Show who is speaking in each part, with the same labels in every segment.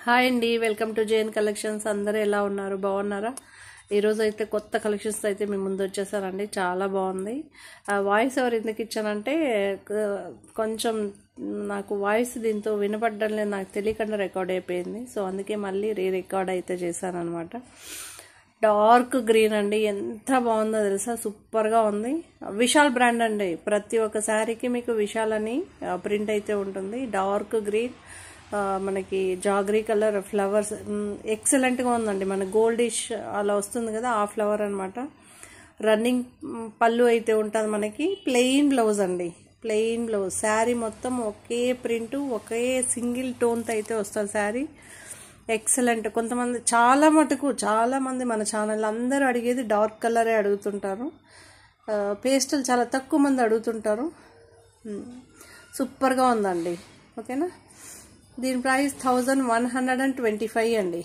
Speaker 1: Hi అండి, welcome to JN collections. అందరూ ఎలా ఉన్నారు? బాగున్నారా? ఈరోజు అయితే కొత్త కలెక్షన్స్ అయితే మీ ముందు వచ్చేసారండి. చాలా బాగుంది. వాయిస్ ఎవరు ఎందుకు ఇచ్చానంటే కొంచెం నాకు వాయిస్ దీంతో వినపడడం లేదు, నాకు తెలియకుండా రికార్డ్ అయిపోయింది. సో అందుకే మళ్ళీ రికార్డ్ అయితే చేశాను అనమాట. డార్క్ గ్రీన్ అండి, ఎంత బాగుందో తెలుసా, సూపర్గా ఉంది. విశాల్ బ్రాండ్ అండి. ప్రతి ఒక్క శారీకి మీకు విశాల్ అని ప్రింట్ అయితే ఉంటుంది. డార్క్ గ్రీన్, మనకి జాగరీ కలర్ ఫ్లవర్స్ ఎక్సలెంట్గా ఉందండి. మన గోల్డిష్ అలా వస్తుంది కదా, ఆ ఫ్లవర్ అనమాట. రన్నింగ్ పళ్ళు అయితే ఉంటుంది మనకి. ప్లెయిన్ బ్లౌజ్ అండి, ప్లెయిన్ బ్లౌజ్. శారీ మొత్తం ఒకే ప్రింట్, ఒకే సింగిల్ టోన్తో అయితే వస్తుంది శారీ. ఎక్సలెంట్. కొంతమంది చాలా మంది మన ఛానల్ అందరూ అడిగేది డార్క్ కలరే అడుగుతుంటారు. పేస్టల్ చాలా తక్కువ మంది అడుగుతుంటారు. సూపర్గా ఉందండి. ఓకేనా? దీని ప్రైస్ 1125 అండి.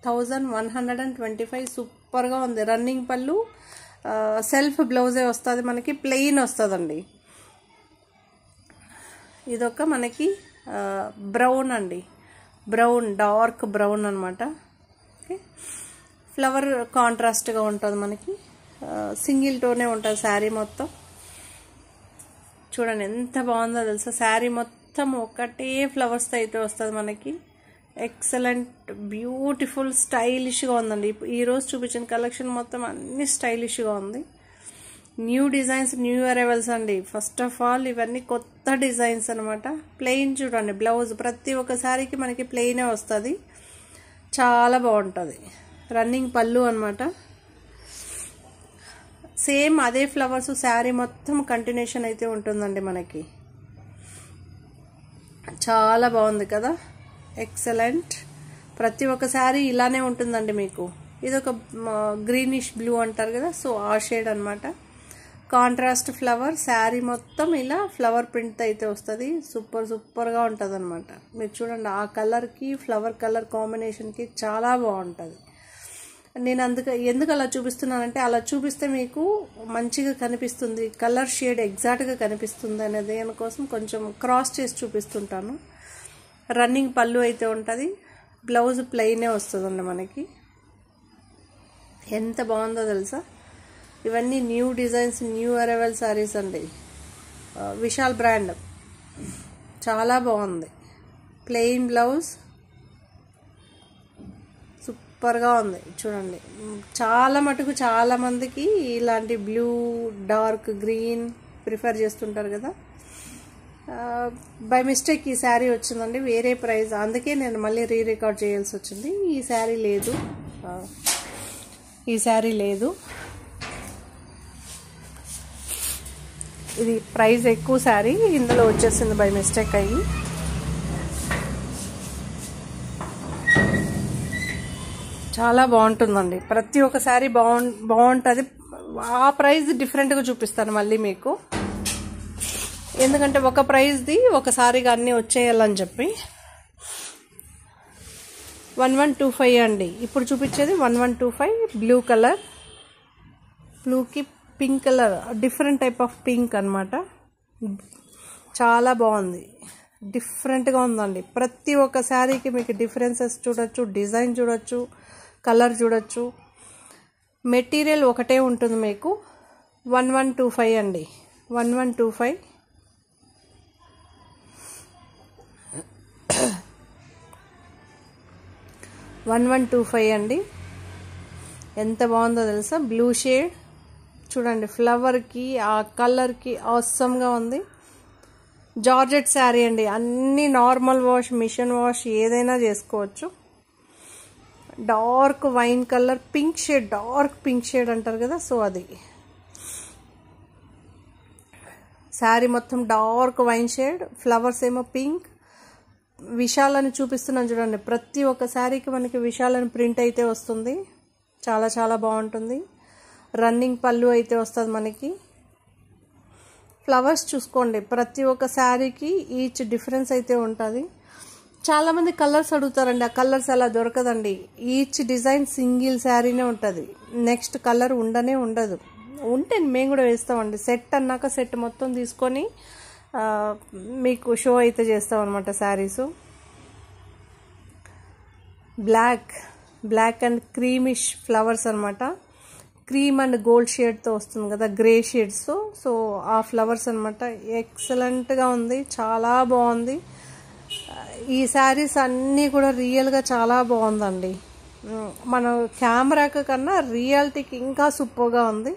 Speaker 1: 1125. సూపర్గా ఉంది. రన్నింగ్ పళ్ళు, సెల్ఫ్ బ్లౌజే వస్తుంది మనకి. ప్లెయిన్ వస్తుందండి. ఇదొక మనకి బ్రౌన్ అండి, బ్రౌన్, డార్క్ బ్రౌన్ అనమాట. ఓకే, ఫ్లవర్ కాంట్రాస్ట్గా ఉంటుంది మనకి. సింగిల్ టోనే ఉంటుంది శారీ మొత్తం. చూడండి ఎంత బాగుందో తెలుసా. శారీ మొత్తం ఒకటే ఫ్లవర్స్తో అయితే వస్తుంది మనకి. ఎక్సలెంట్, బ్యూటిఫుల్, స్టైలిష్గా ఉందండి. ఈరోజు చూపించిన కలెక్షన్ మొత్తం అన్ని స్టైలిష్గా ఉంది. న్యూ డిజైన్స్, న్యూ అరైవల్స్ అండి. ఫస్ట్ ఆఫ్ ఆల్ ఇవన్నీ కొత్త డిజైన్స్ అనమాట. ప్లెయిన్ చూడండి బ్లౌజ్, ప్రతి ఒక్క శారీకి మనకి ప్లెయినే వస్తుంది. చాలా బాగుంటుంది. రన్నింగ్ పళ్ళు అనమాట. సేమ్ అదే ఫ్లవర్స్ శారీ మొత్తం కంటిన్యూషన్ అయితే ఉంటుందండి మనకి. చాలా బాగుంది కదా, ఎక్సలెంట్. ప్రతి ఒక్క శారీ ఇలానే ఉంటుందండి మీకు. ఇదొక గ్రీనిష్ బ్లూ అంటారు కదా, సో ఆ షేడ్ అనమాట. కాంట్రాస్ట్ ఫ్లవర్, శారీ మొత్తం ఇలా ఫ్లవర్ ప్రింట్ అయితే వస్తుంది. సూపర్గా ఉంటుంది అనమాట. మీరు చూడండి, ఆ కలర్కి ఫ్లవర్ కలర్ కాంబినేషన్కి చాలా బాగుంటుంది. నేను ఎందుకు అలా చూపిస్తున్నానంటే, అలా చూపిస్తే మీకు మంచిగా కనిపిస్తుంది, కలర్ షేడ్ ఎగ్జాక్ట్గా కనిపిస్తుంది అనేది దానికోసం కొంచెం క్రాస్ చేసి చూపిస్తుంటాను. రన్నింగ్ పళ్ళు అయితే ఉంటుంది. బ్లౌజ్ ప్లెయినే వస్తుందండి మనకి. ఎంత బాగుందో తెలుసా. ఇవన్నీ new designs, new arrival saris అండి. విశాల్ బ్రాండ్. చాలా బాగుంది. ప్లెయిన్ బ్లౌజ్, సూపర్గా ఉంది. చూడండి, చాలా మందికి ఇలాంటి బ్లూ, డార్క్ గ్రీన్ ప్రిఫర్ చేస్తుంటారు కదా. బై మిస్టేక్ ఈ శారీ వచ్చిందండి, వేరే ప్రైస్. అందుకే నేను మళ్ళీ రికార్డ్ చేయాల్సి వచ్చింది. ఈ శారీ లేదు. ఇది ప్రైస్ ఎక్కువ శారీ, ఇందులో వచ్చేసింది బై మిస్టేక్ అయ్యి. చాలా బాగుంటుందండి. ప్రతి ఒక్క శారీ బాగుంటుంది. ఆ ప్రైస్ డిఫరెంట్గా చూపిస్తాను మళ్ళీ మీకు, ఎందుకంటే ఒక ప్రైస్ది ఒకసారిగా అన్నీ వచ్చేయాలని చెప్పి. 1125 అండి. ఇప్పుడు చూపించేది 1125. బ్లూ కలర్, బ్లూకి pink colour, different type of pink అనమాట. చాలా బాగుంది, డిఫరెంట్గా ఉందండి. ప్రతి ఒక్క శారీకి మీకు డిఫరెన్సెస్ చూడొచ్చు, డిజైన్ చూడొచ్చు, కలర్ చూడొచ్చు. మెటీరియల్ ఒకటే ఉంటుంది మీకు. 1125 అండి. 1125. అండి. ఎంత బాగుందో తెలుసా. బ్లూ షేడ్ చూడండి, ఫ్లవర్కి ఆ కలర్కి ఆసమ్గా ఉంది. జార్జెట్ శారీ అండి. అన్ని నార్మల్ వాష్, మిషన్ వాష్ ఏదైనా చేసుకోవచ్చు. Dark wine colour, pink shade, dark pink shade అంటారు కదా, సో అది. శారీ మొత్తం డార్క్ వైన్ షేడ్, ఫ్లవర్స్ ఏమో పింక్. విశాల్ అని చూపిస్తున్నాను చూడండి. ప్రతి ఒక్క శారీకి మనకి విశాల్ అని ప్రింట్ అయితే వస్తుంది. చాలా బాగుంటుంది. రన్నింగ్ పళ్ళు అయితే వస్తుంది మనకి. ఫ్లవర్స్ చూసుకోండి, ప్రతి ఒక్క శారీకి ఈచ్ డిఫరెన్స్ అయితే ఉంటుంది. చాలామంది కలర్స్ అడుగుతారండి, ఆ కలర్స్ అలా దొరకదండి. ఈచ్ డిజైన్ సింగిల్ శారీనే ఉంటుంది, నెక్స్ట్ కలర్ ఉండదు. ఉంటే మేము కూడా వేస్తామండి. సెట్ అన్నాక సెట్ మొత్తం తీసుకొని మీకు షో అయితే చేస్తాం అనమాట saris. Black and creamish flowers అనమాట. క్రీమ్ అండ్ గోల్డ్ షేడ్తో వస్తుంది కదా, గ్రే షేడ్స్తో. సో ఆ ఫ్లవర్స్ అనమాట. ఎక్సలెంట్గా ఉంది, చాలా బాగుంది. ఈ శారీస్ అన్నీ కూడా రియల్గా చాలా బాగుందండి. మన కెమెరాకు కన్నా రియాలిటీకి ఇంకా సూపర్గా ఉంది.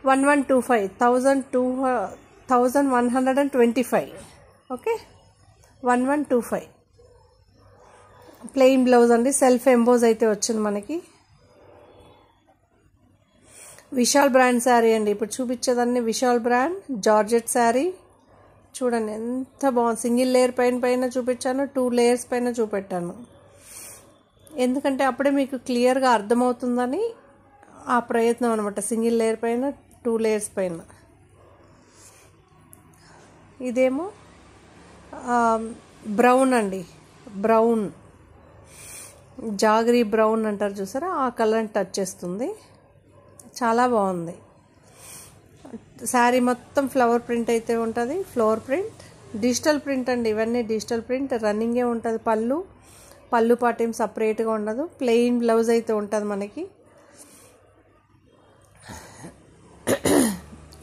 Speaker 1: 1125 1125 ఓకే, 1125. ప్లెయిన్ బ్లౌజ్ అండి, సెల్ఫ్ ఎంబోజ్ అయితే వచ్చింది మనకి. విశాల్ బ్రాండ్ శారీ అండి. ఇప్పుడు చూపించేదాన్ని విశాల్ బ్రాండ్ జార్జెట్ శారీ. చూడండి ఎంత బాగుంది. సింగిల్ లేయర్ పైన చూపించాను, 2 లేయర్స్ పైన చూపెట్టాను. ఎందుకంటే అప్పుడే మీకు క్లియర్గా అర్థమవుతుందని ఆ ప్రయత్నం అనమాట. సింగిల్ లేయర్ పైన, 2 లేయర్స్ పైన. ఇదేమో బ్రౌన్ అండి, బ్రౌన్ జాగరీ బ్రౌన్ అంటారు చూసారా, ఆ కలర్ని టచ్ చేస్తుంది. చాలా బాగుంది. శారీ మొత్తం ఫ్లవర్ ప్రింట్ అయితే ఉంటుంది. ఫ్లోర్ ప్రింట్, డిజిటల్ ప్రింట్ అండి. ఇవన్నీ డిజిటల్ ప్రింట్. రన్నింగే ఉంటుంది. పళ్ళు పాటు ఏం సపరేట్గా ఉండదు. ప్లెయిన్ బ్లౌజ్ అయితే ఉంటుంది మనకి.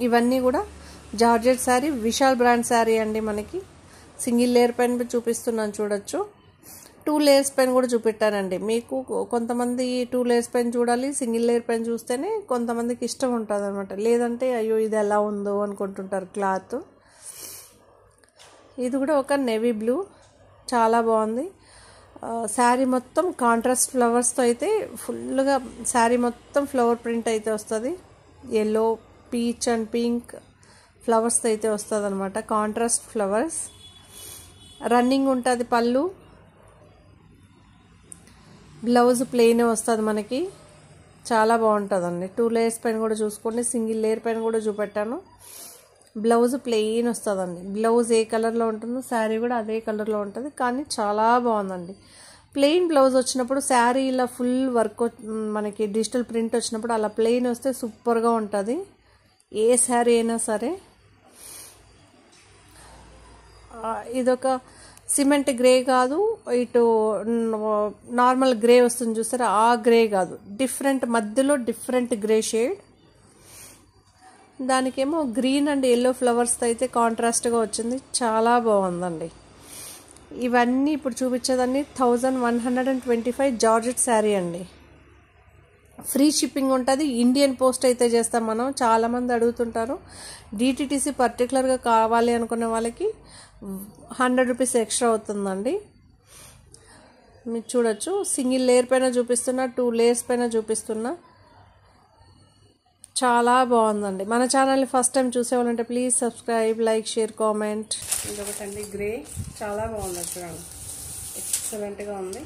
Speaker 1: ఇవన్నీ కూడా జార్జెట్ శారీ, విశాల్ బ్రాండ్ శారీ అండి మనకి. సింగిల్ లేయర్ పైన చూపిస్తున్నాను చూడొచ్చు. 2 లేయర్స్ పైన కూడా చూపెట్టానండి. మీకు కొంతమంది 2 లేయర్స్ పైన చూడాలి, సింగిల్ లేయర్ పైన చూస్తేనే కొంతమందికి ఇష్టం ఉంటుంది అనమాట. లేదంటే అయ్యో ఇది ఎలా ఉందో అనుకుంటుంటారు క్లాత్. ఇది కూడా ఒక నేవీ బ్లూ, చాలా బాగుంది. శారీ మొత్తం కాంట్రాస్ట్ ఫ్లవర్స్తో అయితే ఫుల్గా శారీ మొత్తం ఫ్లవర్ ప్రింట్ అయితే వస్తుంది. ఎల్లో, పీచ్ అండ్ పింక్ ఫ్లవర్స్తో అయితే వస్తుంది అనమాట. Contrast flowers. రన్నింగ్ ఉంటుంది పళ్ళు. బ్లౌజ్ ప్లెయిన్ వస్తుంది మనకి. చాలా బాగుంటుందండి. 2 లేయర్స్ పైన కూడా చూసుకోండి, సింగిల్ లేయర్ పైన కూడా చూపెట్టాను. బ్లౌజ్ ప్లెయిన్ వస్తుందండి. బ్లౌజ్ ఏ కలర్లో ఉంటుందో శారీ కూడా అదే కలర్లో ఉంటుంది. కానీ చాలా బాగుందండి. ప్లెయిన్ బ్లౌజ్ వచ్చినప్పుడు శారీ ఇలా ఫుల్ వర్క్ మనకి డిజిటల్ ప్రింట్ వచ్చినప్పుడు అలా ప్లెయిన్ వస్తే సూపర్గా ఉంటుంది ఏ శారీ అయినా సరే. ఇదొక సిమెంట్ గ్రే కాదు, ఇటు నార్మల్ గ్రే వస్తుంది చూసారా, ఆ గ్రే కాదు, డిఫరెంట్ మధ్యలో డిఫరెంట్ గ్రే షేడ్. దానికేమో గ్రీన్ అండ్ ఎల్లో ఫ్లవర్స్తో అయితే కాంట్రాస్ట్గా వచ్చింది. చాలా బాగుందండి. ఇవన్నీ ఇప్పుడు చూపించేదాన్ని 1125 జార్జెట్ శారీ అండి. ఫ్రీ షిప్పింగ్ ఉంటుంది. ఇండియన్ పోస్ట్ అయితే చేస్తాం మనం. చాలామంది అడుగుతుంటారు. డిటిటిసి పర్టికులర్గా కావాలి అనుకునే వాళ్ళకి 100 రూపీస్ ఎక్స్ట్రా అవుతుందండి. మీరు చూడొచ్చు, సింగిల్ లేయర్ పైన చూపిస్తున్నా, 2 లేయర్స్ పైన చూపిస్తున్నా. చాలా బాగుందండి. మన ఛానల్ని ఫస్ట్ టైం చూసేవాళ్ళంటే please subscribe, like, share, comment. ఇంకొకటండి గ్రే, చాలా బాగుంది. చూడండి ఎక్సలెంట్గా ఉంది.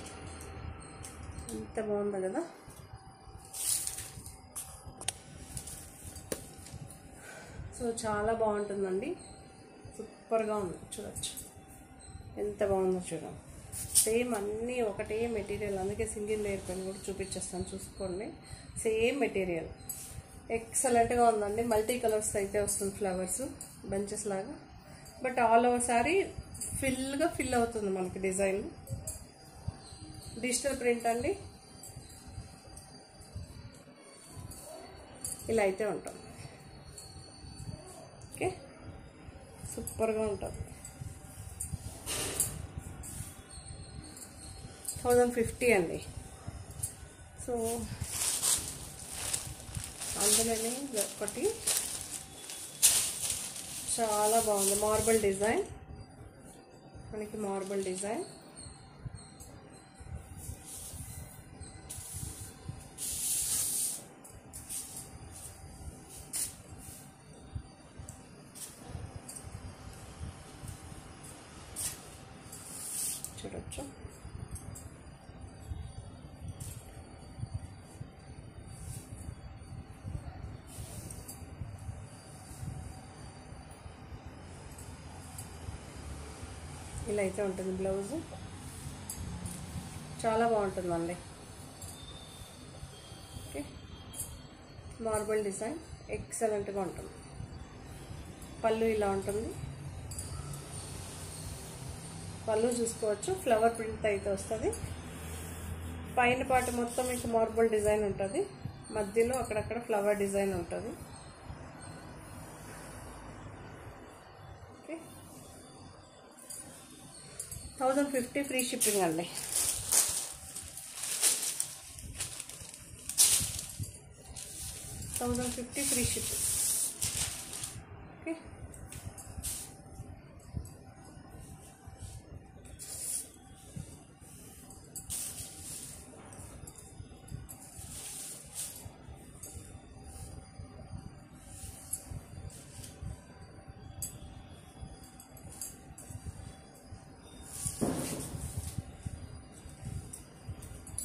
Speaker 1: ఎంత బాగుంది కదా. సో చాలా బాగుంటుందండి. సూపర్గా ఉంది. చూడొచ్చు ఎంత బాగుందో చూడండి. సేమ్ అన్నీ ఒకటే మెటీరియల్. అందుకే సింగిల్ లేయర్ పైన కూడా చూపించేస్తాను, చూసుకోండి. సేమ్ మెటీరియల్ ఎక్సలెంట్గా ఉందండి. మల్టీ కలర్స్ అయితే వస్తుంది, ఫ్లవర్స్ బంచెస్ లాగా. But all over sorry fill అవుతుంది మనకి డిజైన్. డిజిటల్ ప్రింట్ అండి. ఇలా అయితే ఉంటుంది. ఓకే, సూపర్గా ఉంటుంది. 1050 అండి. సో అందులోనే ఒకటి చాలా బాగుంది. మార్బుల్ డిజైన్ మనకి, మార్బుల్ డిజైన్. చూడొచ్చు ఇలా అయితే ఉంటుంది బ్లౌజ్. చాలా బాగుంటుందండి. ఓకే, మార్బుల్ డిజైన్ ఎక్సలెంట్గా ఉంటుంది. పళ్ళు ఇలా ఉంటుంది. పళ్ళు చూసుకోవచ్చు, ఫ్లవర్ ప్రింట్ అయితే వస్తుంది. పైన పాటు మొత్తం మీకు మార్బుల్ డిజైన్ ఉంటుంది, మధ్యలో అక్కడక్కడ ఫ్లవర్ డిజైన్ ఉంటుంది. ఓకే, 1050 ఫ్రీ షిప్పింగ్ అండి. $1050 ఫ్రీ షిప్పింగ్. ఓకే,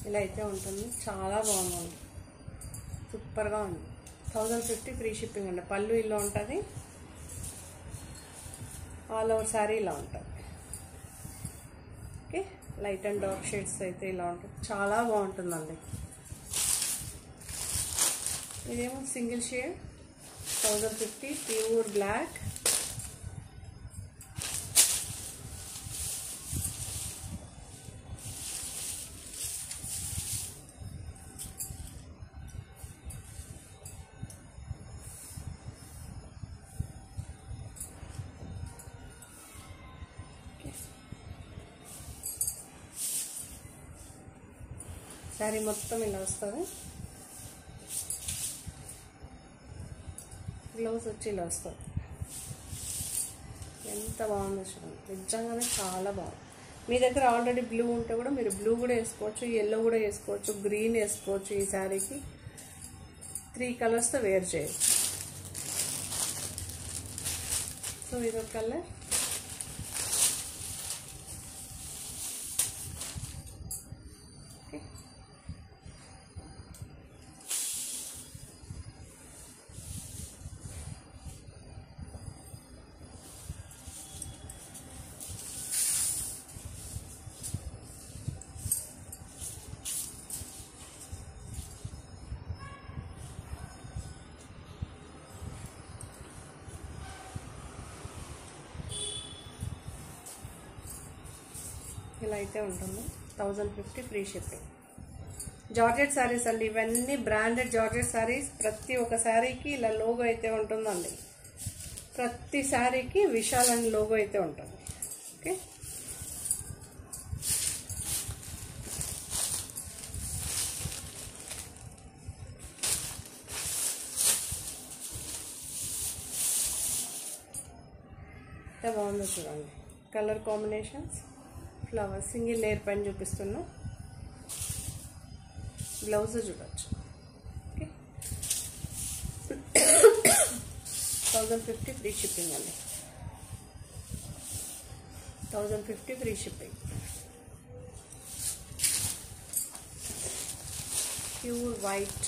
Speaker 1: ఇలా అయితే ఉంటుంది. చాలా బాగుంది, సూపర్గా ఉంది. 1050 ఫ్రీ షిప్పింగ్ అండి. పళ్ళు ఇలా ఉంటుంది, ఆల్ ఓవర్ శారీ ఇలా ఉంటుంది. Okay, light and dark shades అయితే ఇలా ఉంటుంది, చాలా బాగుంటుందండి. ఇదేమో single shade 1050 pure black. Sari మొత్తం ఇలా వస్తుంది, బ్లౌజ్ వచ్చి ఇలా వస్తుంది. ఎంత బాగుందో చూడండి, నిజంగానే చాలా బాగుంది. మీ దగ్గర ఆల్రెడీ బ్లూ ఉంటే కూడా మీరు బ్లూ కూడా వేసుకోవచ్చు, ఎల్లో కూడా వేసుకోవచ్చు, గ్రీన్ వేసుకోవచ్చు. ఈ శారీకి 3 కలర్స్తో వేర్ చేయొచ్చు. సో ఇదొక కలర్, ఇలా అయితే ఉంటుంది. 1050 ఫ్రీ షిప్పింగ్. జార్జెట్ శారీస్ అండి ఇవన్నీ, బ్రాండెడ్ జార్జెట్ శారీస్. ప్రతి ఒక్క శారీకి ఇలా లోగో అయితే ఉంటుందండి, ప్రతి శారీకి విశాల్ అని లోగో అయితే ఉంటుంది. ఓకే, ఎంత బాగుందో చూడండి. Colour combinations, flower, single layer పైన చూపిస్తున్నా. బ్లౌజ్ చూడొచ్చు. ఓకే, 1050 ఫ్రీ షిప్పింగ్ అండి. 1050 free shipping. Pure white.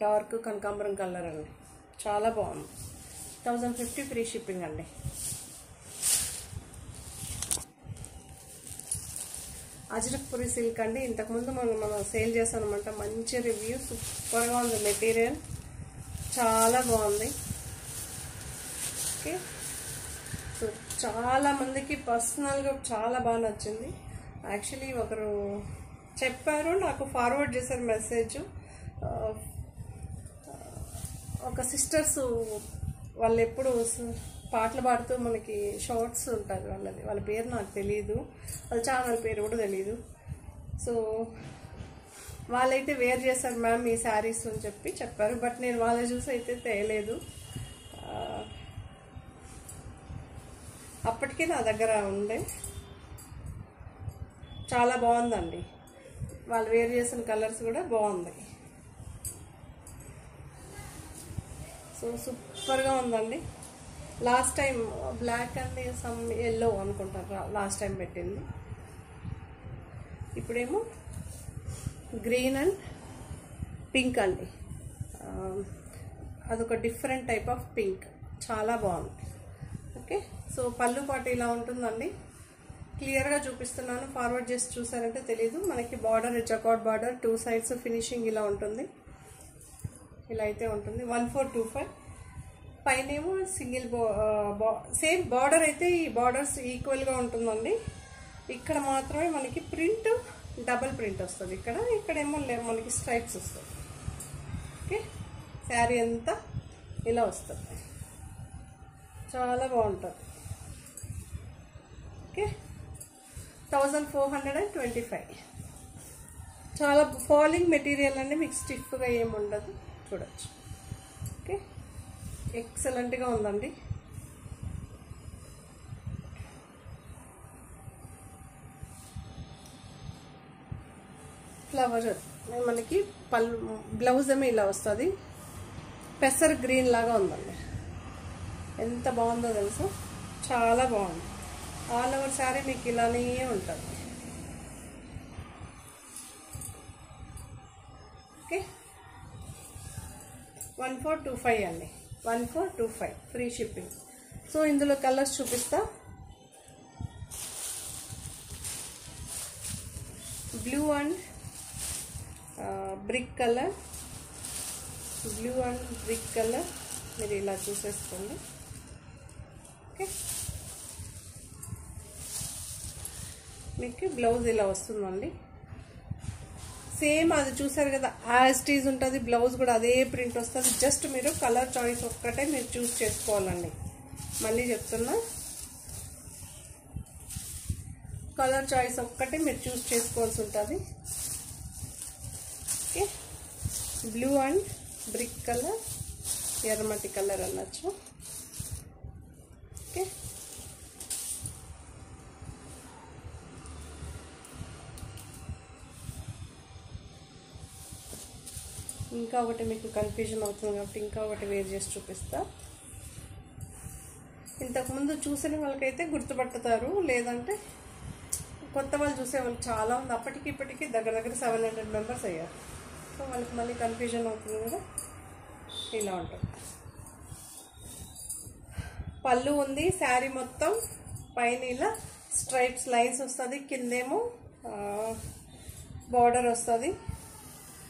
Speaker 1: Dark కనకాంబరం కలర్ అండి, చాలా బాగుంది. 1050 ఫ్రీ షిప్పింగ్ అండి. అజ్రక్పురి సిల్క్ అండి, ఇంతకుముందు మనం సేల్ చేస్తాం అనమాట. మంచి రివ్యూ, సూపర్గా ఉంది మెటీరియల్, చాలా బాగుంది. ఓకే, సో చాలా మందికి పర్సనల్గా చాలా బాగా నచ్చింది. యాక్చువల్లీ ఒకరు చెప్పారు, నాకు ఫార్వర్డ్ చేశారు మెసేజ్. ఒక సిస్టర్స్ వాళ్ళు ఎప్పుడు పాటలు పాడుతూ మనకి షార్ట్స్ ఉంటుంది వాళ్ళ పేరు నాకు తెలియదు, వాళ్ళ ఛానల్ పేరు కూడా తెలియదు. సో వాళ్ళైతే వేర్ చేశారు మ్యామ్ ఈ శారీస్ అని చెప్పారు. బట్ నేను వాళ్ళ చూసి అయితే తేయలేదు. అప్పటికే నా దగ్గర ఉండే, చాలా బాగుందండి. వాళ్ళు వేర్ చేసిన కలర్స్ కూడా బాగుంది. సో సూపర్గా ఉందండి. Last time black and some yellow అనుకుంటారు లాస్ట్ టైం పెట్టింది. ఇప్పుడేమో గ్రీన్ అండ్ పింక్ అండి. అదొక డిఫరెంట్ టైప్ ఆఫ్ పింక్, చాలా బాగుంది. ఓకే, సో పళ్ళు పాటు ఇలా ఉంటుందండి. క్లియర్గా చూపిస్తున్నాను, ఫార్వర్డ్ చేసి చూసారంటే తెలీదు. మనకి border jacquard border, 2 sides finishing ఇలా ఉంటుంది. ఇలా అయితే ఉంటుంది. 1425. పైనేమో సింగిల్ సేమ్ బార్డర్ అయితే ఈ బార్డర్స్ ఈక్వల్గా ఉంటుందండి. ఇక్కడ మాత్రమే మనకి ప్రింట్ డబుల్ ప్రింట్ వస్తుంది. ఇక్కడేమో మనకి స్ట్రైప్స్ వస్తుంది. ఓకే, శారీ అంతా ఇలా వస్తుంది. చాలా బాగుంటుంది. ఓకే, 1425. చాలా ఫాలింగ్ మెటీరియల్ అండి, మీకు స్టిఫ్గా ఏమి ఉండదు. చూడొచ్చు. ఓకే, ఎక్సలెంట్గా ఉందండి. ఫ్లవర్ మనకి బ్లౌజ్ ఏమో ఇలా వస్తుంది. పెసర్ గ్రీన్ లాగా ఉందండి. ఎంత బాగుందో తెలుసు, చాలా బాగుంది. ఆల్ ఓవర్ శారీ మీకు ఇలానే ఉంటుంది. ఓకే, 1425 అండి. 1425 ఫ్రీ షిప్పింగ్. సో ఇందులో కలర్స్ చూపిస్తా. Blue and brick colour, blue and brick colour మీరు ఇలా చూసేసుకోండి. ఓకే, మీకు బ్లౌజ్ ఇలా వస్తుందండి. సేమ్ అది చూసారు కదా, యాజ్ టీజ్ ఉంటుంది. బ్లౌజ్ కూడా అదే ప్రింట్ వస్తుంది. జస్ట్ మీరు కలర్ చాయిస్ ఒక్కటే మీరు చూస్ చేసుకోవాలండి. మళ్ళీ చెప్తున్నా, కలర్ చాయిస్ ఒక్కటే మీరు చూస్ చేసుకోవాల్సి ఉంటుంది. Okay, blue and brick colour, ఎర్రమట్టి కలర్ అనొచ్చు. ఓకే, ఇంకా ఒకటి మీకు కన్ఫ్యూజన్ అవుతుంది కాబట్టి ఇంకా ఒకటి వేర్ చేసి చూపిస్తా. ఇంతకుముందు చూసిన వాళ్ళకైతే గుర్తుపట్టుతారు, లేదంటే కొత్త వాళ్ళు చూసే వాళ్ళు చాలా ఉంది. అప్పటికి ఇప్పటికీ దగ్గర 700 మెంబర్స్ అయ్యారు. సో వాళ్ళకి మళ్ళీ కన్ఫ్యూజన్ అవుతుంది కదా. ఇలా ఉంటుంది. పళ్ళు ఉంది. శారీ మొత్తం పైన ఇలా స్ట్రైప్స్ లైన్స్ వస్తుంది. కిందేమో బార్డర్ వస్తుంది.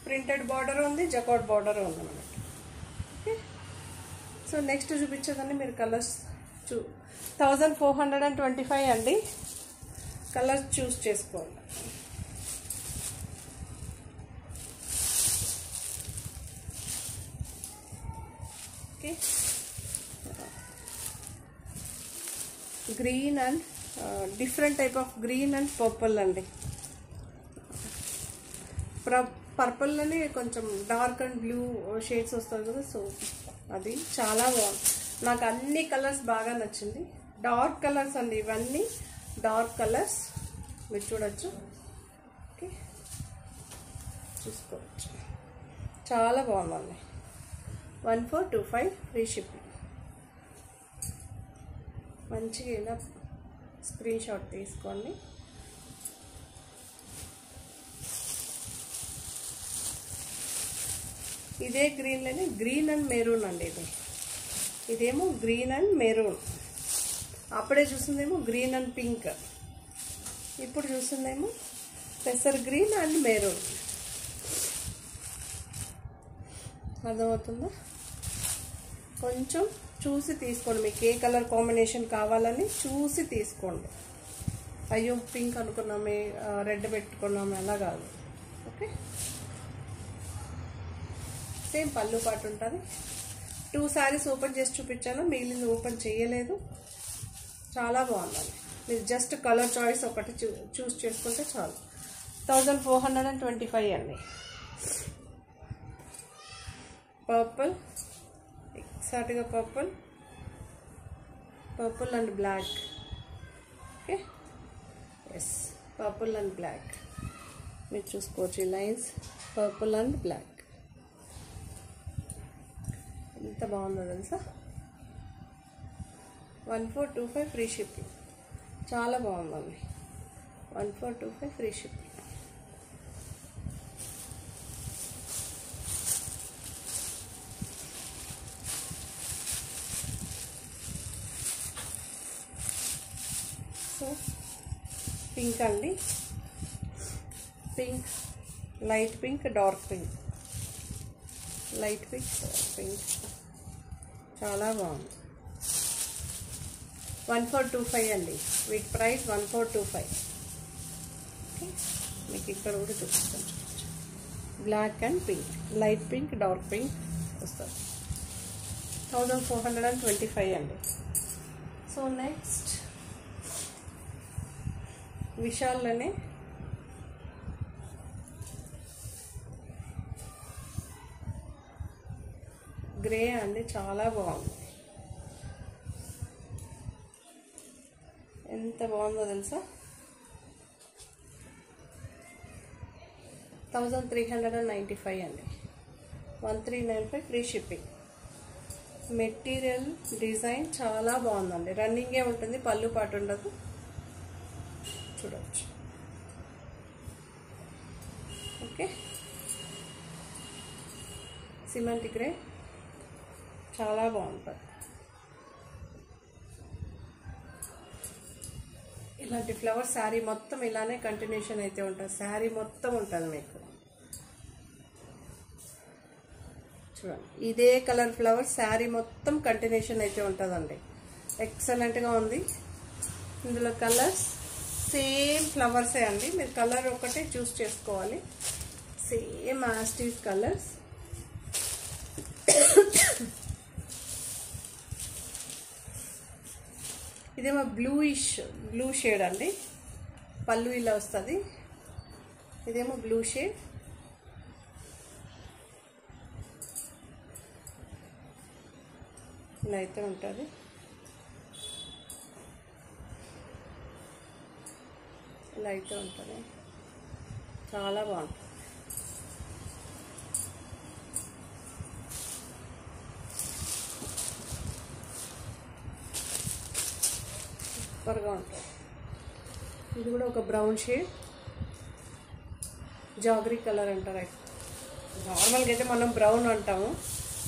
Speaker 1: ప్రింటెడ్ బార్డర్ ఉంది, జకార్డ్ బార్డర్ ఉంది మనకి. ఓకే, సో నెక్స్ట్ చూపించేదండి మీరు కలర్స్ 1425 అండి. కలర్స్ చూస్ చేసుకోవాలి. Okay, green and different type of green and purple అండి. పర్పుల్ అని కొంచెం డార్క్ అండ్ బ్లూ షేడ్స్ వస్తుంది కదా. సో అది చాలా బాగుంది. నాకు అన్ని కలర్స్ బాగా నచ్చింది. డార్క్ కలర్స్ అండి, ఇవన్నీ డార్క్ కలర్స్ మీరు చూడొచ్చు. ఓకే, చూసుకోవచ్చు. చాలా బాగుందండి. 1425 ఫ్రీ షిప్పింగ్. మంచిగా ఇలా స్క్రీన్ షాట్ తీసుకోండి. ఇదే గ్రీన్లోనే గ్రీన్ అండ్ మెరూన్ అండి. ఇదేమో గ్రీన్ అండ్ మెరూన్. అప్పుడే చూస్తుందేమో గ్రీన్ అండ్ పింక్. ఇప్పుడు చూస్తుందేమో పెసర్ గ్రీన్ అండ్ మెరూన్. అర్థమవుతుందా? కొంచెం చూసి తీసుకోండి. మీకు ఏ కలర్ కాంబినేషన్ కావాలని చూసి తీసుకోండి. అయ్యో పింక్ అనుకున్నామే, రెడ్ పెట్టుకున్నామే, అలా కాదు. ఓకే, సేమ్ పళ్ళు పాటు ఉంటుంది. 2 శారీస్ ఓపెన్ చేసి చూపించాను, మిగిలింది ఓపెన్ చేయలేదు. చాలా బాగుందండి. మీరు జస్ట్ కలర్ చాయిస్ ఒకటి చూస్ చేసుకుంటే చాలు. 1425 అండి. పర్పుల్, ఎగ్జాక్ట్గా purple and black. Okay, yes, purple and black మీరు చూసుకోవచ్చు. ఈ లైన్స్ పర్పుల్ అండ్ బ్లాక్ ఎంత బాగుందో తెలుసా. 1425 ఫ్రీ షిప్పింగ్. చాలా బాగుందండి. 1425 ఫ్రీ షిప్పింగ్. సో పింక్ అండి, pink, light pink, dark pink, light pink, dark pink, చాలా బాగుంది. 1425 అండి, వీటి ప్రైస్ 1425. ఓకే, మీకు ఇక్కడ కూడా చూపిస్తాను. Black and pink, light pink, dark pink వస్తుంది. 1425 అండి. సో నెక్స్ట్ విశాల్లోనే గ్రే అండి, చాలా బాగుంది. ఎంత బాగుందో తెలుసా. 1395 అండి, 1395 ఫ్రీ షిప్పింగ్. మెటీరియల్ డిజైన్ చాలా బాగుందండి, రన్నింగే ఉంటుంది, పళ్ళు పాటు ఉండదు. చూడవచ్చు. ఓకే, సిమెంట్ గ్రే చాలా బాగుంటుంది. ఇలాంటి ఫ్లవర్ శారీ మొత్తం ఇలానే కంటిన్యూషన్ అయితే ఉంటుంది, శారీ మొత్తం ఉంటుంది మీకు. చూడండి, ఇదే కలర్ ఫ్లవర్ శారీ మొత్తం కంటిన్యూషన్ అయితే ఉంటుందండి. ఎక్సలెంట్గా ఉంది. ఇందులో కలర్స్ సేమ్ ఫ్లవర్సే అండి, మీరు కలర్ ఒకటే చూస్ చేసుకోవాలి. సేమ్ యాస్టీస్ కలర్స్. ఇదేమో బ్లూ షేడ్ అండి, పళ్ళు ఇలా వస్తుంది. ఇదేమో బ్లూ షేడ్, ఇలా అయితే ఉంటుంది. ఇలా అయితే ఉంటుంది, చాలా బాగుంటుంది. సూపర్గా ఉంటుంది. ఇది కూడా ఒక బ్రౌన్ షేడ్, జాగరీ కలర్ అంటారు. నార్మల్గా అయితే మనం బ్రౌన్ అంటాము,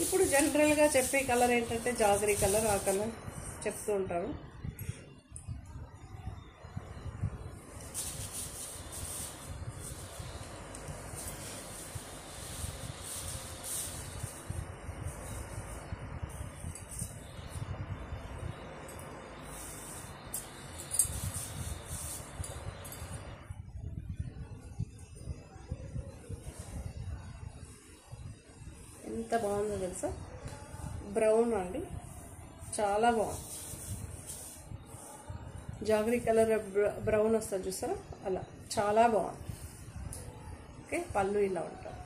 Speaker 1: ఇప్పుడు జనరల్గా చెప్పే కలర్ ఏంటంటే జాగరీ కలర్, ఆ కలర్ చెప్తూ ఉంటారు. ఎంత బాగుందో తెలుసా, బ్రౌన్ అండి, చాలా బాగుంది. జాగరీ కలర్ బ్రౌన్ వస్తుంది చూస్తారా, అలా చాలా బాగుంది. ఓకే, పళ్ళు ఇలా ఉంటుంది.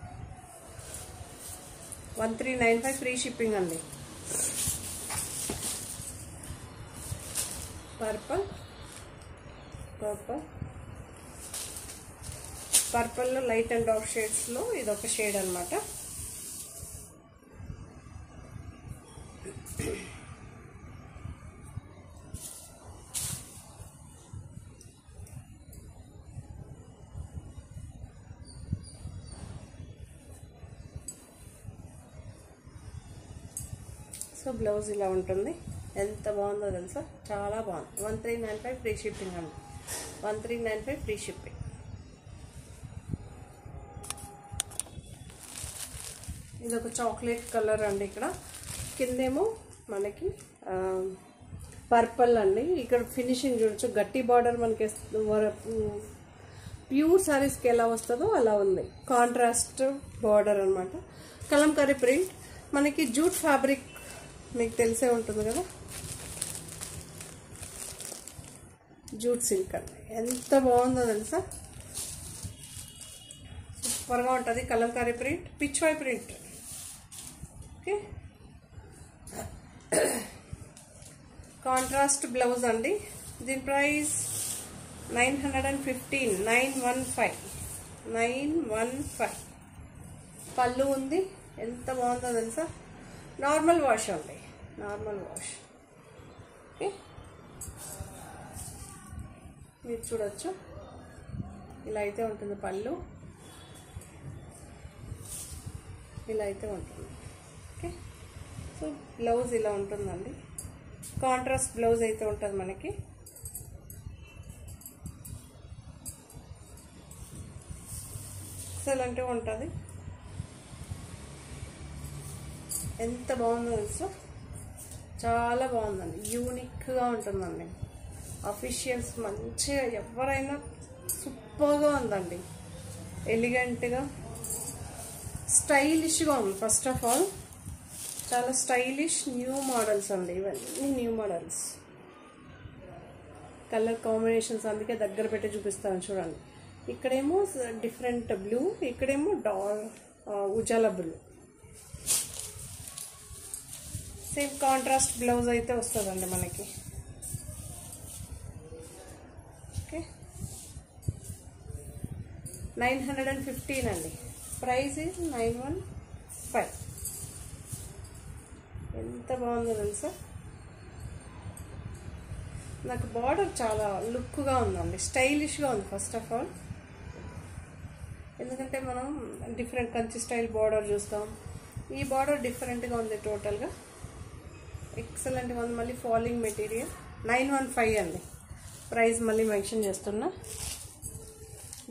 Speaker 1: 1395 ఫ్రీ షిప్పింగ్ అండి. పర్పుల్, పర్పుల్లో లైట్ అండ్ డార్క్ షేడ్స్లో ఇదొక షేడ్ అనమాట. సో బ్లౌజ్ ఇలా ఉంటుంది, ఎంత బాగుందో తెలుసా, చాలా బాగుంది. 1395 ఫ్రీ షిప్పింగ్ అండి, 1395 ఫ్రీ షిప్పింగ్. ఇది ఒక చాక్లెట్ కలర్ అండి, ఇక్కడ కిందేమో మనకి పర్పుల్ అండి. ఇక్కడ ఫినిషింగ్ చూడొచ్చు, గట్టి బార్డర్ మనకి ప్యూర్ సారీస్కి ఎలా వస్తుందో అలా ఉంది. కాంట్రాస్ట్ బార్డర్ అనమాట. కలంకారీ ప్రింట్, మనకి జూట్ ఫ్యాబ్రిక్ మీకు తెలిసే ఉంటుంది కదా, జూట్ సిల్క్ అండి. ఎంత బాగుందో తెలుసా, సూపర్గా ఉంటుంది. Kalamkari print, Pichwai print. Okay, contrast blouse అండి. దీని ప్రైస్ 915, 915. పళ్ళు ఉంది, ఎంత బాగుందో తెలుసా. నార్మల్ వాష్ అండి, నార్మల్ వాష్. ఓకే, మీరు చూడొచ్చు, ఇలా అయితే ఉంటుంది పళ్ళు, ఇలా అయితే ఉంటుంది. ఓకే, సో బ్లౌజ్ ఇలా ఉంటుందండి. కాంట్రాస్ట్ బ్లౌజ్ అయితే ఉంటుంది మనకి. ఎక్సలెంట్గా ఉంటుంది. ఎంత బాగుందో తెలుసు, చాలా బాగుందండి, యూనిక్గా ఉంటుందండి. అఫీషియల్స్ మంచిగా ఎవరైనా సూపర్గా ఉందండి, ఎలిగెంట్గా స్టైలిష్గా ఉంది. ఫస్ట్ ఆఫ్ ఆల్ చాలా స్టైలిష్ న్యూ మోడల్స్ అండి, ఇవన్నీ న్యూ మోడల్స్. కలర్ కాంబినేషన్స్ అందుకే దగ్గర పెట్టి చూపిస్తాను చూడండి. ఇక్కడేమో డిఫరెంట్ బ్లూ, ఇక్కడేమో Ujala blue. Same contrast blouse అయితే వస్తుందండి మనకి. ఓకే, 915 అండి. Price is 915. ఎంత బాగుందో తెలుసా. నాకు బార్డర్ చాలా లుక్గా ఉందండి, స్టైలిష్గా ఉంది. ఫస్ట్ ఆఫ్ ఆల్ ఎందుకంటే మనం డిఫరెంట్ కంచి స్టైల్ బార్డర్ చూస్తాం, ఈ బార్డర్ డిఫరెంట్గా ఉంది. టోటల్గా ఎక్సలెంట్గా ఉంది. మళ్ళీ ఫాలింగ్ మెటీరియల్. 915 అండి. ప్రైస్ మళ్ళీ మెన్షన్ చేస్తున్నా.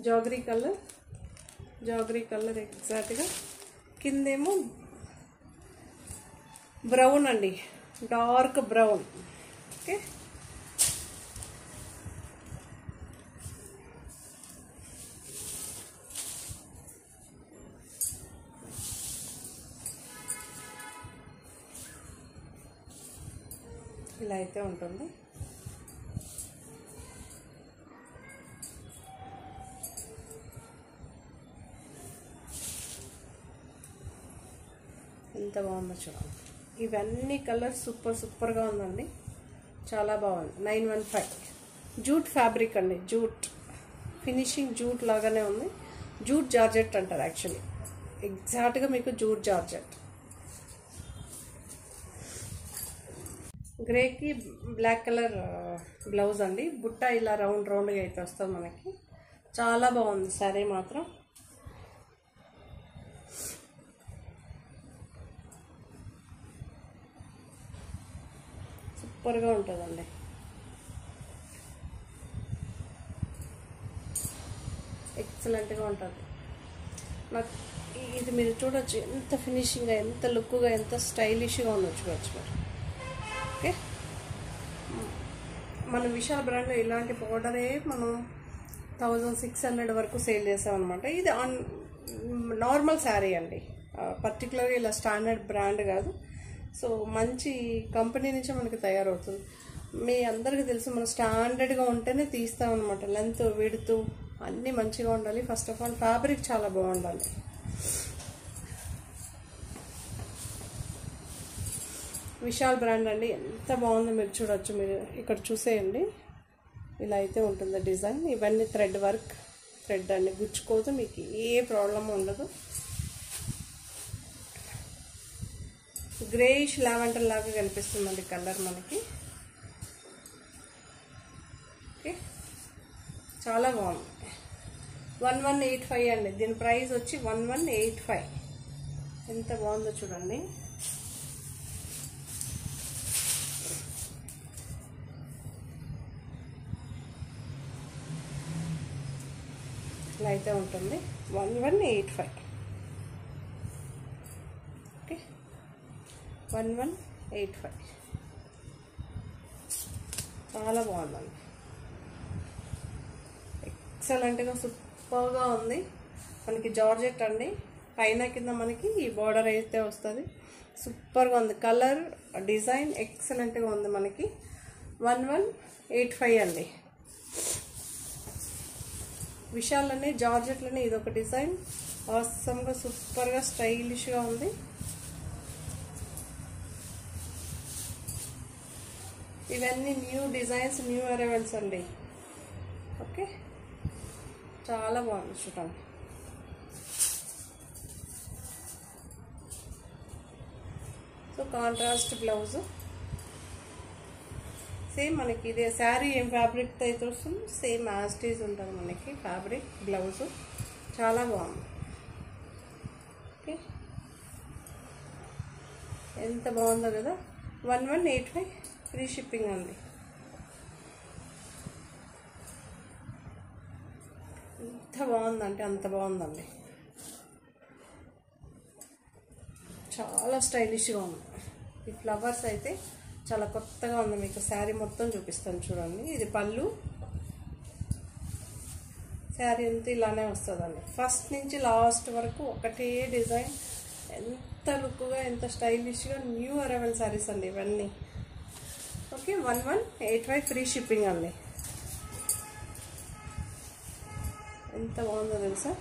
Speaker 1: జాగరీ కలర్ ఎగ్జాక్ట్గా. కిందేమో బ్రౌన్ అండి, డార్క్ బ్రౌన్. ఓకే, ఇలా అయితే ఉంటుంది. ఎంత బాగుందో చూడండి. ఇవన్నీ కలర్స్ సూపర్గా ఉందండి, చాలా బాగుంది. 915. జూట్ ఫ్యాబ్రిక్ అండి, జూట్ ఫినిషింగ్ జూట్ లాగానే ఉంది. జూట్ జార్జెట్ అంటారు యాక్చువల్లీ, ఎగ్జాక్ట్గా మీకు జూట్ జార్జెట్. గ్రేకి బ్లాక్ కలర్ బ్లౌజ్ అండి. బుట్ట ఇలా రౌండ్గా అయితే వస్తుంది మనకి. చాలా బాగుంది శారీ మాత్రం. సూపర్గా ఉంటుందండి. ఎక్సలెంట్గా ఉంటుంది. నాకు ఇది మీరు చూడొచ్చు, ఎంత ఫినిషింగ్గా, ఎంత లుక్గా, ఎంత స్టైలిష్గా ఉందో చూడొచ్చు మీరు. ఓకే, మన విశాల్ బ్రాండ్లో ఇలాంటి పౌడరే మనం 1600 వరకు సేల్ చేసామన్నమాట. ఇది నార్మల్ శారీ అండి, పర్టికులర్గా ఇలా స్టాండర్డ్ బ్రాండ్ కాదు. సో మంచి కంపెనీ నుంచే మనకి తయారవుతుంది. మీ అందరికీ తెలుసు, మనం స్టాండర్డ్గా ఉంటేనే తీస్తామన్నమాట. లెంత్ విడ్త్ అన్నీ మంచిగా ఉండాలి. ఫస్ట్ ఆఫ్ ఆల్ ఫ్యాబ్రిక్ చాలా బాగుండాలి. విశాల్ బ్రాండ్ అండి, ఎంత బాగుందో మీరు చూడొచ్చు. మీరు ఇక్కడ చూసేయండి, ఇలా అయితే ఉంటుంది డిజైన్. ఇవన్నీ థ్రెడ్ వర్క్, థ్రెడ్ అండి, గుచ్చుకోదు, మీకు ఏ ప్రాబ్లం ఉండదు. గ్రేయిష్ లావెండర్ లాగా కనిపిస్తుందండి కలర్ మనకి. ఓకే, చాలా బాగుంది. 1185 అండి. దీని ప్రైస్ వచ్చి 1185. ఎంత బాగుందో చూడండి. ఇలా అయితే ఉంటుంది. 1185. ఓకే, 1185. చాలా బాగుందండి, ఎక్సలెంట్గా సూపర్గా ఉంది. మనకి జార్జెట్ అండి, పైన కింద మనకి ఈ బార్డర్ అయితే వస్తుంది. సూపర్గా ఉంది. కలర్ డిజైన్ ఎక్సలెంట్గా ఉంది మనకి. 1185 అండి. విశాల్లోనే జార్జెట్లోనే ఇదొక డిజైన్, ఆసమ్గా సూపర్గా స్టైలిష్గా ఉంది. ఇవన్నీ న్యూ డిజైన్స్, న్యూ అరైవల్స్ అండి. ఓకే, చాలా బాగుంది చూడండి. సో కాంట్రాస్ట్ బ్లౌజ్ సేమ్ మనకి ఇదే శారీ ఏం ఫ్యాబ్రిక్ అయితే వస్తుంది సేమ్ యాస్టీజ్ ఉంటుంది మనకి ఫ్యాబ్రిక్. బ్లౌజ్ చాలా బాగుంది. ఓకే, ఎంత బాగుందో కదా. 1185 ఫ్రీ షిప్పింగ్ అండి. ఎంత బాగుందంటే అంత బాగుందండి. చాలా స్టైలిష్గా ఉంది. ఈ ఫ్లవర్స్ అయితే చాలా కొత్తగా ఉంది. మీకు శారీ మొత్తం చూపిస్తాను చూడండి. ఇది పళ్ళు, శారీ అంతా ఇలానే వస్తుందండి. ఫస్ట్ నుంచి లాస్ట్ వరకు ఒకటే డిజైన్. ఎంత లుక్గా, ఎంత స్టైలిష్గా న్యూ అరైవల్ శారీస్ అండి ఇవన్నీ. ఓకే, 1185 ఫ్రీ షిప్పింగ్ అండి. ఎంత బాగుందో తెలుసా.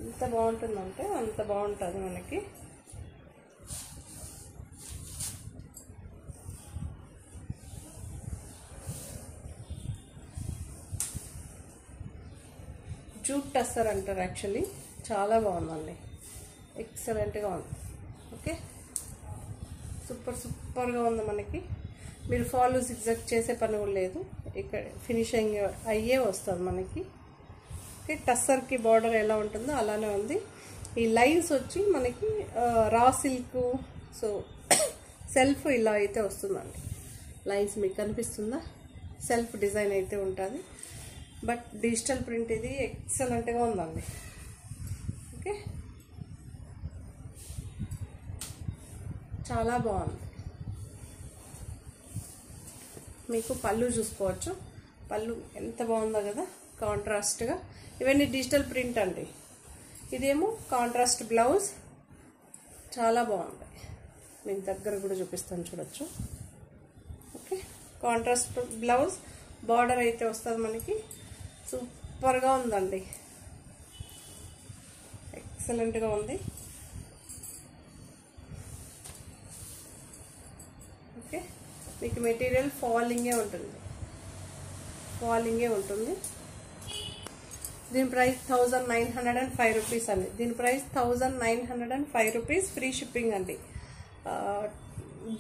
Speaker 1: ఎంత బాగుంటుందంటే అంత బాగుంటుంది మనకి. జూట్ టస్సర్ అంటారు యాక్చువల్లీ. చాలా బాగుందండి, ఎక్సలెంట్గా ఉంది. ఓకే, సూపర్గా ఉంది మనకి. మీరు ఫాలో జిగ్జాగ్ చేసే పని కూడా లేదు, ఇక్కడ ఫినిషింగ్ అయ్యే వస్తుంది మనకి. ఓకే, టస్సర్కి బార్డర్ ఎలా ఉంటుందో అలానే ఉంది. ఈ లైన్స్ వచ్చి మనకి రా సిల్క్, సో సెల్ఫ్ ఇలా అయితే వస్తుందండి. లైన్స్ మీకు కనిపిస్తుందా? సెల్ఫ్ డిజైన్ అయితే ఉంటుంది. బట్ డిజిటల్ ప్రింట్ ఇది ఎక్సలెంట్గా ఉందండి. ఓకే, చాలా బాగుంది. మీకు పళ్ళు చూసుకోవచ్చు. పళ్ళు ఎంత బాగుందో కదా, కాంట్రాస్ట్గా. ఇవన్నీ డిజిటల్ ప్రింట్ అండి. ఇదేమో కాంట్రాస్ట్ బ్లౌజ్, చాలా బాగుంది. మీకు దగ్గర కూడా చూపిస్తాను చూడొచ్చు. ఓకే, కాంట్రాస్ట్ బ్లౌజ్, బార్డర్ అయితే వస్తుంది మనకి. సూపర్గా ఉందండి, ఎక్సలెంట్గా ఉంది. ఓకే, మీకు మెటీరియల్ ఫాలింగే ఉంటుంది. దీని ప్రైస్ 1905 రూపీస్ అండి. దీని ప్రైస్ 1905 రూపీస్, ఫ్రీ షిప్పింగ్ అండి.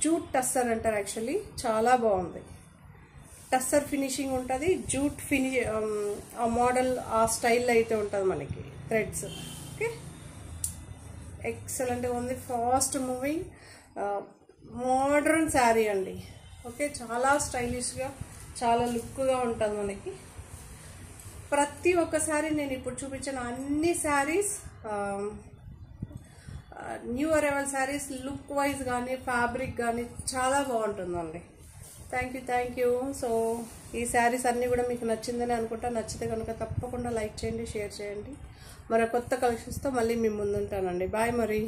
Speaker 1: జూట్ టస్సర్ అంటారు యాక్చువల్లీ. చాలా బాగుంది. టస్సర్ ఫినిషింగ్ ఉంటుంది. జూట్ ఆ మోడల్, ఆ స్టైల్లో అయితే ఉంటుంది మనకి థ్రెడ్స్. ఓకే, ఎక్సలెంట్గా ఉంది. ఫాస్ట్ మూవింగ్ మోడర్న్ శారీ అండి. ఓకే, చాలా స్టైలిష్గా, చాలా లుక్గా ఉంటుంది మనకి. ప్రతి ఒక్కసారి నేను ఇప్పుడు చూపించిన అన్ని saris new arrival saris. Look wise కానీ ఫ్యాబ్రిక్ కానీ చాలా బాగుంటుందండి. Thank you. సో ఈ శారీస్ అన్నీ కూడా మీకు నచ్చిందని అనుకుంటా. నచ్చితే కనుక తప్పకుండా లైక్ చేయండి, షేర్ చేయండి. మరో కొత్త కలెక్షన్స్తో మళ్ళీ మీ ముందుంటానండి. బాయ్ మరి.